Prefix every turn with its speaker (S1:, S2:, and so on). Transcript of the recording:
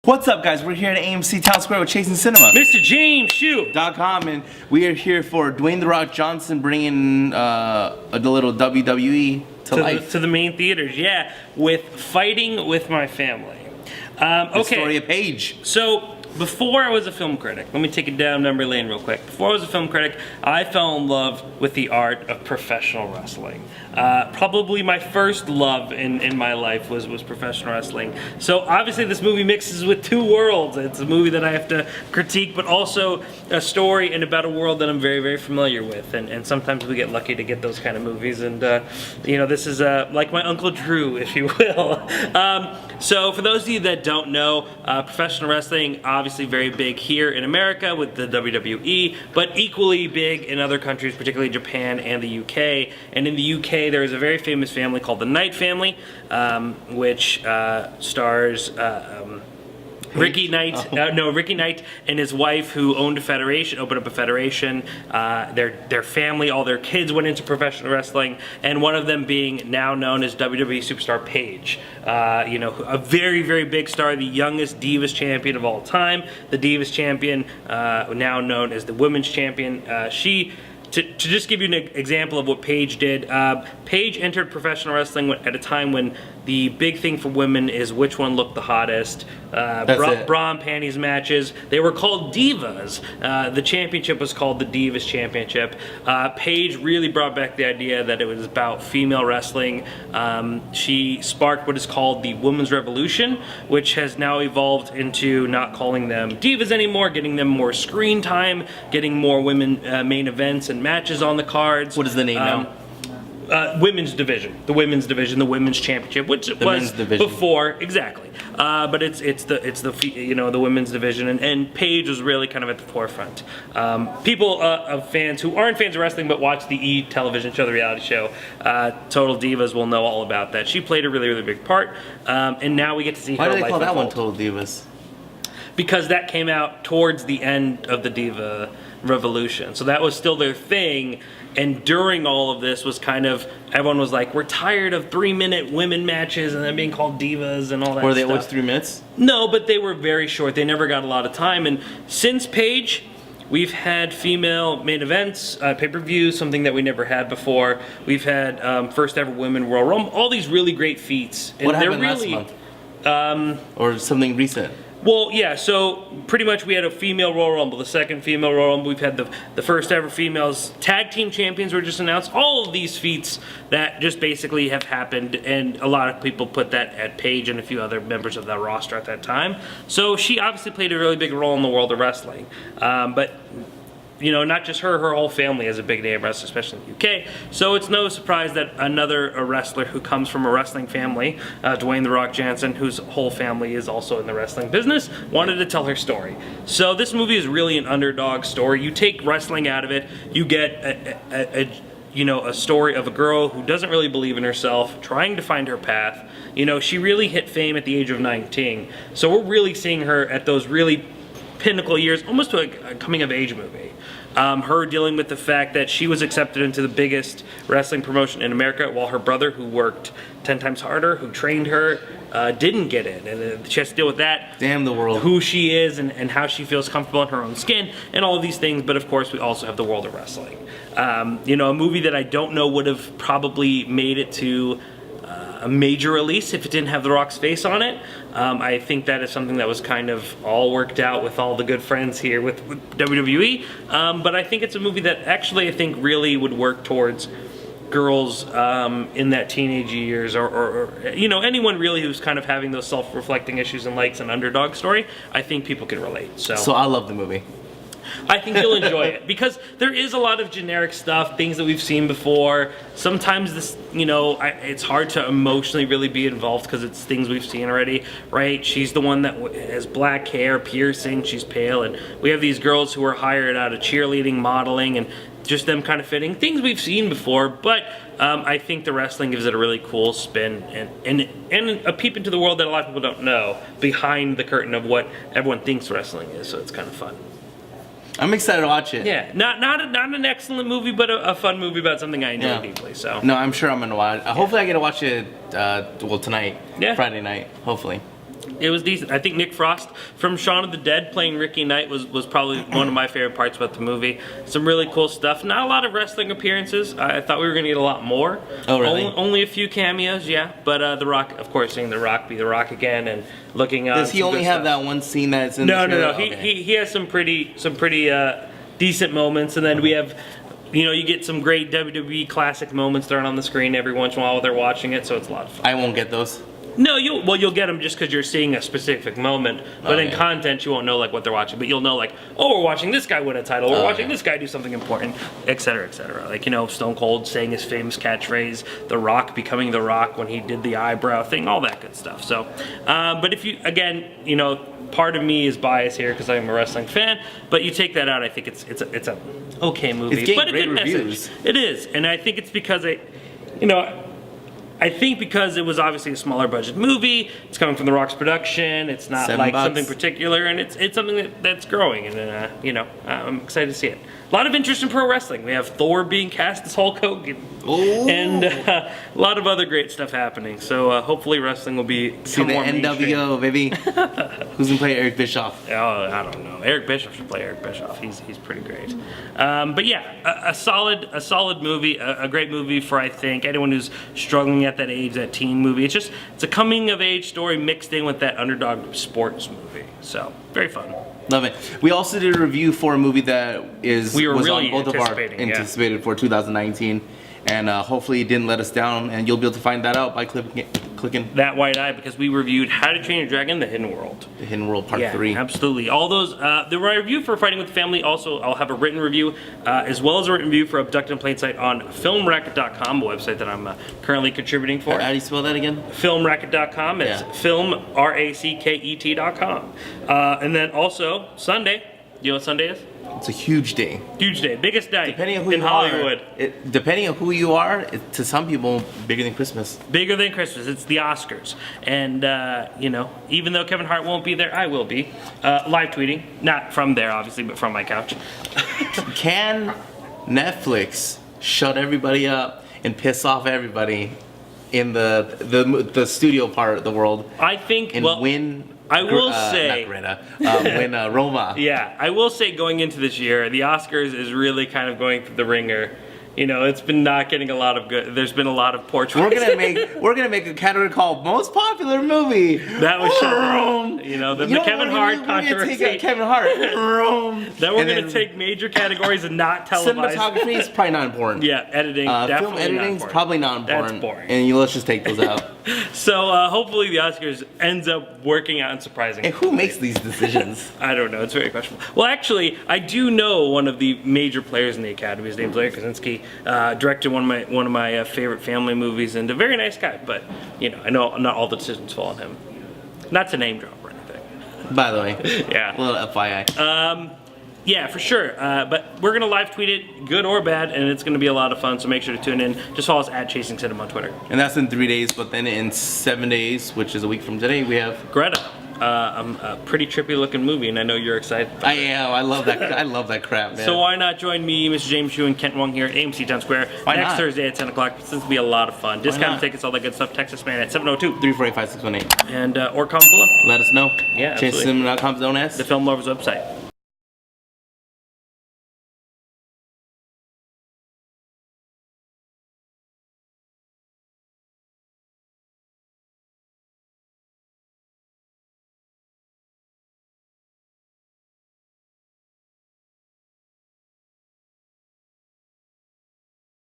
S1: What's up, guys? We're here at AMC Town Square with Chasing Cinema.
S2: Mr. James
S1: .com, and we are here for Dwayne "The Rock" Johnson bringing a little WWE to life.
S2: To the main theaters, yeah, with Fighting With My Family.
S1: The story of Paige.
S2: So, before I was a film critic, let me take it down memory lane real quick. Before I was a film critic, I fell in love with the art of professional wrestling. Probably my first love in my life was professional wrestling. So obviously this movie mixes with two worlds. It's a movie that I have to critique, but also a story and about a world that I'm very, very familiar with. And sometimes we get lucky to get those kind of movies. And you know, this is like my Uncle Drew, if you will. So for those of you that don't know, professional wrestling, obviously very big here in America with the WWE, but equally big in other countries, particularly Japan and the UK. And in the UK, there is a very famous family called the Knight family, which stars Ricky Knight, Ricky Knight and his wife, who opened up a federation. Their family, all their kids went into professional wrestling, and one of them being now known as WWE superstar Paige. You know, a very, very big star, the youngest Divas champion of all time, the Divas champion, now known as the Women's champion. To just give you an example of what Paige did, Paige entered professional wrestling at a time when the big thing for women is which one looked the hottest. Bra and panties matches. They were called divas. The championship was called the Divas Championship. Paige really brought back the idea that it was about female wrestling. She sparked what is called the Women's Revolution, which has now evolved into not calling them divas anymore, getting them more screen time, getting more women main events and matches on the cards.
S1: What is the name now?
S2: Women's division, the women's championship, which it was before, exactly. But it's the you know, the women's division, and Paige was really kind of at the forefront. People of fans who aren't fans of wrestling but watch the E! Television show, the reality show, Total Divas, will know all about that. She played a really, really big part, and now we get to see her life unfold.
S1: Why do they call that one Total Divas?
S2: Because that came out towards the end of the Diva Revolution, so that was still their thing. And during all of this was kind of, everyone was like, we're tired of 3-minute women matches and then being called divas and all that stuff.
S1: Were they always 3 minutes?
S2: No, but they were very short. They never got a lot of time. And since Paige, we've had female main events, pay-per-views, something that we never had before. We've had first ever women Royal Rumble, all these really great feats. And
S1: what happened last month? Or something recent?
S2: Well, yeah, so pretty much we had a female Royal Rumble, the second female Royal Rumble. We've had the first ever females tag team champions were just announced. All of these feats that just basically have happened, and a lot of people put that at Paige and a few other members of that roster at that time. So she obviously played a really big role in the world of wrestling. But you know, not just her whole family has a big name wrestler, especially in the UK. So it's no surprise that a wrestler who comes from a wrestling family, Dwayne "The Rock" Johnson, whose whole family is also in the wrestling business, wanted to tell her story. So this movie is really an underdog story. You take wrestling out of it, you get a story of a girl who doesn't really believe in herself, trying to find her path. You know, she really hit fame at the age of 19. So we're really seeing her at those really pinnacle years, almost to a coming-of-age movie. Her dealing with the fact that she was accepted into the biggest wrestling promotion in America, while her brother, who worked 10 times harder, who trained her, didn't get in. And she has to deal with that.
S1: Damn the world.
S2: Who she is and how she feels comfortable in her own skin and all of these things. But of course, we also have the world of wrestling. You know, a movie that I don't know would have probably made it to a major release if it didn't have The Rock's face on it. I think that is something that was kind of all worked out with all the good friends here with WWE. But I think it's a movie that actually I think really would work towards girls in that teenage years, or you know, anyone really who's kind of having those self-reflecting issues and likes an underdog story. I think people can relate. So
S1: I love the movie.
S2: I think you'll enjoy it because there is a lot of generic stuff, things that we've seen before. Sometimes this, you know, it's hard to emotionally really be involved because it's things we've seen already, right? She's the one that has black hair, piercing, she's pale, and we have these girls who are hired out of cheerleading, modeling, and just them kind of fitting things we've seen before. But I think the wrestling gives it a really cool spin and a peep into the world that a lot of people don't know behind the curtain of what everyone thinks wrestling is. So it's kind of fun.
S1: I'm excited to watch it.
S2: Yeah, not an excellent movie, but a fun movie about something I enjoy deeply. So
S1: no, I'm sure I'm gonna watch. Hopefully, I get to watch it. Well, tonight,
S2: yeah,
S1: Friday night, hopefully.
S2: It was decent. I think Nick Frost from Shaun of the Dead playing Ricky Knight was probably one of my favorite parts about the movie. Some really cool stuff. Not a lot of wrestling appearances. I thought we were going to get a lot more.
S1: Oh, really?
S2: Only a few cameos, yeah. But The Rock, of course, seeing The Rock be The Rock again and looking.
S1: Does he only have that one scene that's in?
S2: No.
S1: Okay.
S2: He has some pretty decent moments, and then we have. You know, you get some great WWE classic moments thrown on the screen every once in a while while they're watching it, so it's a lot of fun.
S1: I won't get those.
S2: No, you'll get them just because you're seeing a specific moment, but in content you won't know like what they're watching, but you'll know like, oh, we're watching this guy win a title, we're watching this guy do something important, etc., etc. Like, you know, Stone Cold saying his famous catchphrase, The Rock becoming The Rock when he did the eyebrow thing, all that good stuff. So, but if you, again, you know, part of me is biased here because I'm a wrestling fan, but you take that out, I think it's a okay movie,
S1: it's
S2: but a
S1: great
S2: good
S1: reviews.
S2: message. It is, and I think it's because I think because it was obviously a smaller budget movie, it's coming from The Rock's production, it's not
S1: $7.
S2: like something particular, and it's something that's growing, and you know, I'm excited to see it. A lot of interest in pro wrestling. We have Thor being cast as Hulk Hogan, and a lot of other great stuff happening. So hopefully wrestling will be
S1: See the
S2: more
S1: NWO, baby. Who's gonna play Eric Bischoff?
S2: Oh, I don't know. Eric Bischoff should play Eric Bischoff. He's pretty great. But yeah, a solid movie, a great movie for I think anyone who's struggling at that age, that teen movie. It's a coming of age story mixed in with that underdog sports movie. So very fun.
S1: Love it. We also did a review for a movie that was
S2: really
S1: on both of our anticipated for 2019, and hopefully it didn't let us down. And you'll be able to find that out by clicking
S2: That White Eye, because we reviewed How to Train Your Dragon: The Hidden World.
S1: The Hidden World Part 3.
S2: Absolutely. All those. The review for Fighting with the Family. Also, I'll have a written review as well as a written review for Abducted in Plain Sight on FilmRacket.com, a website that I'm currently contributing for.
S1: How do you spell that again?
S2: FilmRacket.com. It's FilmRacket.com. And then also Sunday. You know what Sunday is?
S1: It's a huge day.
S2: Huge day, biggest night
S1: Depending on who
S2: in
S1: you
S2: Hollywood.
S1: Depending on who you are, to some people, bigger than Christmas.
S2: Bigger than Christmas. It's the Oscars, and you know, even though Kevin Hart won't be there, I will be live tweeting, not from there obviously, but from my couch.
S1: Can Netflix shut everybody up and piss off everybody in the studio part of the world?
S2: I think
S1: and win.
S2: I will say,
S1: not Greta, win Roma.
S2: Yeah, I will say going into this year, the Oscars is really kind of going through the ringer. You know, it's been not getting a lot of good. There's been a lot of poor choices.
S1: We're gonna make a category called most popular movie.
S2: That was shut. You know, the Kevin Hart controversy.
S1: Take Kevin Hart.
S2: Then we're gonna take major categories and not televise.
S1: Cinematography is probably not important.
S2: Yeah, editing. Definitely
S1: film editing is probably not important.
S2: That's boring.
S1: And let's just take those out.
S2: So hopefully the Oscars ends up working out and surprising.
S1: And who makes these decisions?
S2: I don't know. It's very questionable. Well, actually, I do know one of the major players in the Academy. His name's Larry Krasinski. Directed one of my favorite family movies, and a very nice guy. But you know, I know not all the decisions fall on him. Not to name drop or anything.
S1: By the way,
S2: yeah.
S1: A little FYI.
S2: Yeah, for sure. But we're gonna live tweet it, good or bad, and it's gonna be a lot of fun. So make sure to tune in. Just follow us at Chasing Cinema on Twitter.
S1: And that's in 3 days. But then in 7 days, which is a week from today, we have
S2: Greta. A pretty trippy looking movie, and I know you're excited.
S1: I am. I love that. I love that crap, man.
S2: So why not join me, Mr. James Hugh, and Kent Wong here at AMC Town Square next Thursday at 10 o'clock. It's going to be a lot of fun. Discounted tickets, all that good stuff. Texas Man at 702-345-618. And or comment below.
S1: Let us know.
S2: Yeah, absolutely.
S1: ChaseCinema.com is known as
S2: the Film Lovers website.